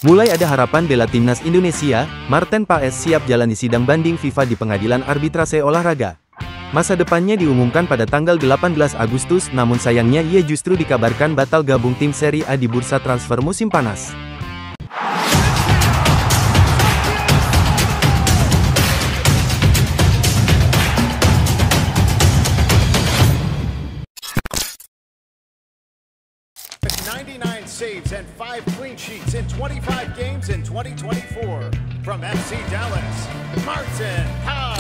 Mulai ada harapan bela timnas Indonesia, Marten Paes siap jalani sidang banding FIFA di Pengadilan Arbitrase Olahraga. Masa depannya diumumkan pada tanggal 18 Agustus, namun sayangnya ia justru dikabarkan batal gabung tim Serie A di bursa transfer musim panas. Saves and 5 clean sheets in 25 games in 2024. From FC Dallas,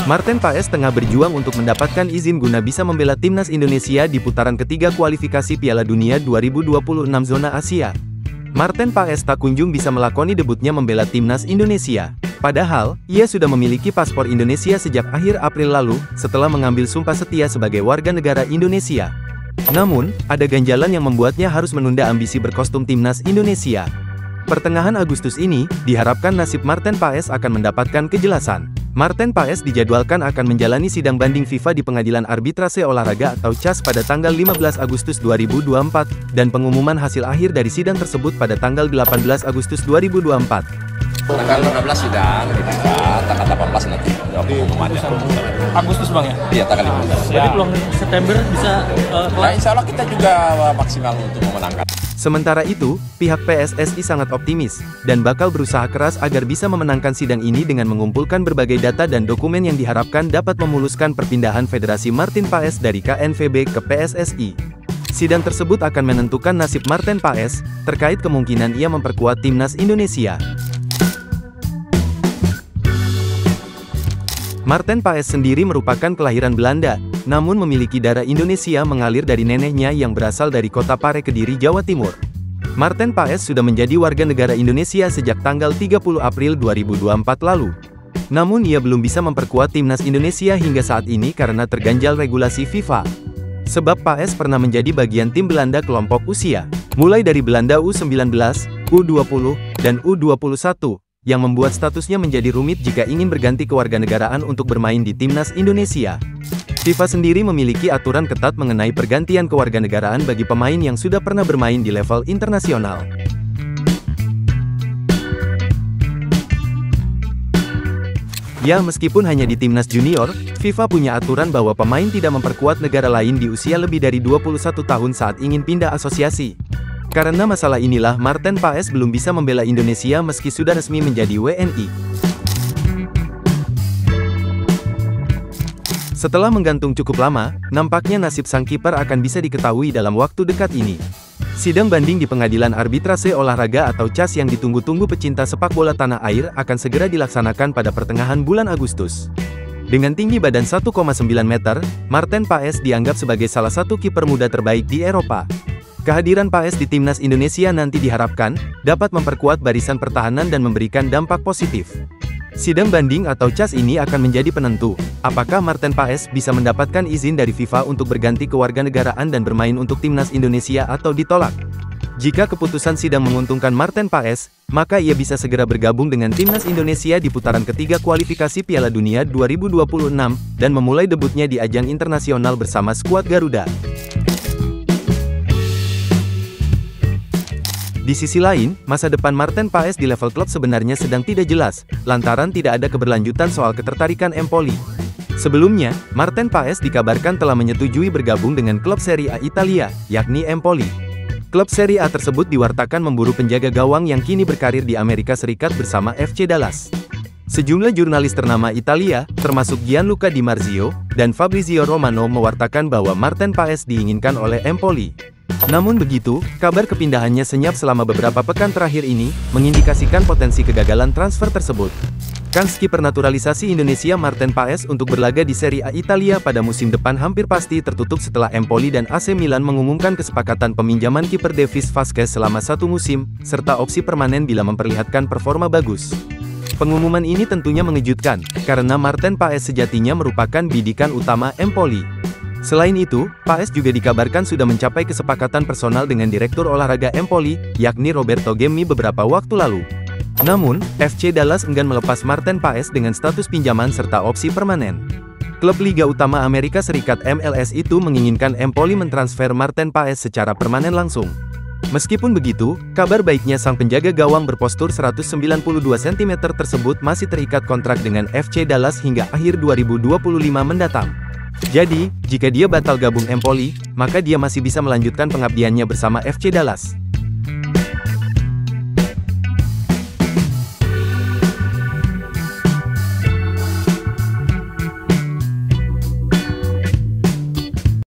Marten Paes tengah berjuang untuk mendapatkan izin guna bisa membela timnas Indonesia di putaran ketiga kualifikasi Piala Dunia 2026 zona Asia. Marten Paes tak kunjung bisa melakoni debutnya membela timnas Indonesia. Padahal, ia sudah memiliki paspor Indonesia sejak akhir April lalu, setelah mengambil sumpah setia sebagai warga negara Indonesia. Namun, ada ganjalan yang membuatnya harus menunda ambisi berkostum timnas Indonesia. Pertengahan Agustus ini, diharapkan nasib Marten Paes akan mendapatkan kejelasan. Marten Paes dijadwalkan akan menjalani sidang banding FIFA di Pengadilan Arbitrase Olahraga atau CAS pada tanggal 15 Agustus 2024, dan pengumuman hasil akhir dari sidang tersebut pada tanggal 18 Agustus 2024. Tanggal 15 sidang di FIFA, tanggal 18 nanti pengumumannya. Agustus bang ya? Iya, tanggal 15. Jadi peluang September bisa Nah, insya Allah kita juga maksimal untuk memenangkan. Sementara itu, pihak PSSI sangat optimis, dan bakal berusaha keras agar bisa memenangkan sidang ini dengan mengumpulkan berbagai data dan dokumen yang diharapkan dapat memuluskan perpindahan Federasi Marten Paes dari KNVB ke PSSI. Sidang tersebut akan menentukan nasib Marten Paes, terkait kemungkinan ia memperkuat timnas Indonesia. Marten Paes sendiri merupakan kelahiran Belanda, namun memiliki darah Indonesia mengalir dari neneknya yang berasal dari kota Pare, Kediri, Jawa Timur. Marten Paes sudah menjadi warga negara Indonesia sejak tanggal 30 April 2024 lalu. Namun ia belum bisa memperkuat timnas Indonesia hingga saat ini karena terganjal regulasi FIFA. Sebab Paes pernah menjadi bagian tim Belanda kelompok usia, mulai dari Belanda U19, U20, dan U21. Yang membuat statusnya menjadi rumit jika ingin berganti kewarganegaraan untuk bermain di timnas Indonesia. FIFA sendiri memiliki aturan ketat mengenai pergantian kewarganegaraan bagi pemain yang sudah pernah bermain di level internasional. Ya, meskipun hanya di timnas junior, FIFA punya aturan bahwa pemain tidak memperkuat negara lain di usia lebih dari 21 tahun saat ingin pindah asosiasi. Karena masalah inilah Marten Paes belum bisa membela Indonesia meski sudah resmi menjadi WNI. Setelah menggantung cukup lama, nampaknya nasib sang kiper akan bisa diketahui dalam waktu dekat ini. Sidang banding di Pengadilan Arbitrase Olahraga atau CAS yang ditunggu-tunggu pecinta sepak bola tanah air akan segera dilaksanakan pada pertengahan bulan Agustus. Dengan tinggi badan 1,9 meter, Marten Paes dianggap sebagai salah satu kiper muda terbaik di Eropa. Kehadiran Paes di timnas Indonesia nanti diharapkan dapat memperkuat barisan pertahanan dan memberikan dampak positif. Sidang banding atau CAS ini akan menjadi penentu, apakah Marten Paes bisa mendapatkan izin dari FIFA untuk berganti kewarganegaraan dan bermain untuk timnas Indonesia atau ditolak. Jika keputusan sidang menguntungkan Marten Paes, maka ia bisa segera bergabung dengan timnas Indonesia di putaran ketiga kualifikasi Piala Dunia 2026, dan memulai debutnya di ajang internasional bersama skuad Garuda. Di sisi lain, masa depan Marten Paes di level klub sebenarnya sedang tidak jelas, lantaran tidak ada keberlanjutan soal ketertarikan Empoli. Sebelumnya, Marten Paes dikabarkan telah menyetujui bergabung dengan klub Serie A Italia, yakni Empoli. Klub Serie A tersebut diwartakan memburu penjaga gawang yang kini berkarir di Amerika Serikat bersama FC Dallas. Sejumlah jurnalis ternama Italia, termasuk Gianluca Di Marzio dan Fabrizio Romano mewartakan bahwa Marten Paes diinginkan oleh Empoli. Namun begitu, kabar kepindahannya senyap selama beberapa pekan terakhir ini, mengindikasikan potensi kegagalan transfer tersebut. Kans kiper naturalisasi Indonesia Marten Paes untuk berlaga di Serie A Italia pada musim depan hampir pasti tertutup setelah Empoli dan AC Milan mengumumkan kesepakatan peminjaman kiper Davis Vazquez selama 1 musim, serta opsi permanen bila memperlihatkan performa bagus. Pengumuman ini tentunya mengejutkan, karena Marten Paes sejatinya merupakan bidikan utama Empoli. Selain itu, Paes juga dikabarkan sudah mencapai kesepakatan personal dengan Direktur Olahraga Empoli, yakni Roberto Gemmi beberapa waktu lalu. Namun, FC Dallas enggan melepas Marten Paes dengan status pinjaman serta opsi permanen. Klub Liga Utama Amerika Serikat MLS itu menginginkan Empoli mentransfer Marten Paes secara permanen langsung. Meskipun begitu, kabar baiknya sang penjaga gawang berpostur 192 cm tersebut masih terikat kontrak dengan FC Dallas hingga akhir 2025 mendatang. Jadi, jika dia batal gabung Empoli, maka dia masih bisa melanjutkan pengabdiannya bersama FC Dallas.